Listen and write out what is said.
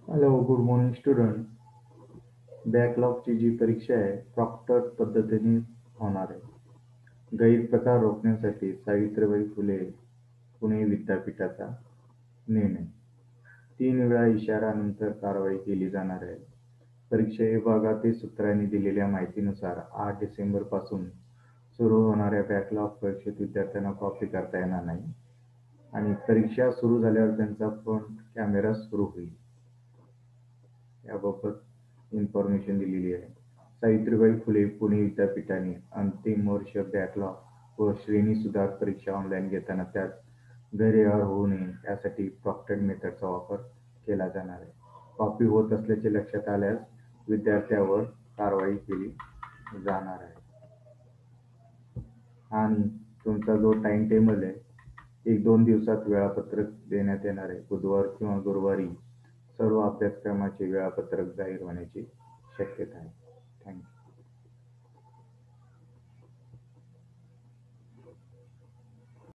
Hello, good morning student. बॅकलॉगची जी परीक्षा आहे प्रॉक्टर पद्धतीने होणार आहे. गैरप्रकार रोखण्यासाठी सावित्रीबाई फुले पुणे विद्यापीठाचा निर्णय. 3 वेळा इशारानंतर कारवाई केली जाणार आहे. परीक्षा विभागातील सूत्रांनी दिलेल्या माहितीनुसार 8 डिसेंबरपासून सुरू होणाऱ्या बॅकलॉग परीक्षेत विद्यार्थ्यांना कॉपी करता येणार नाही आणि परीक्षा सुरू झाल्यावर त्यांचा फ्रंट कॅमेरा सुरू होईल. याबाबत इन्फॉर्मेशन दिलेली आहे. सावित्रीबाई फुले पुणे विद्यापीठाने अंतिम वर्ष बॅकलॉग व श्रेणी सुधार परीक्षा ऑनलाईन घेताना त्यात गैरव्यवहार होऊ नये यासाठी प्रॉक्टेड मेथडचा वापर केला जाणार आहे. कॉपी होत असल्याचे लक्षात आल्यास विद्यार्थ्यावर कारवाई केली जाणार आहे. आणि तुमचा जो टाइम टेबल आहे 1-2 दिवसात वेळापत्रक देण्यात येणार आहे. बुधवार किंवा गुरुवारी सर्व अभ्यासक्रमाचे वेळापत्रक जाहीर होण्याची शक्यता आहे.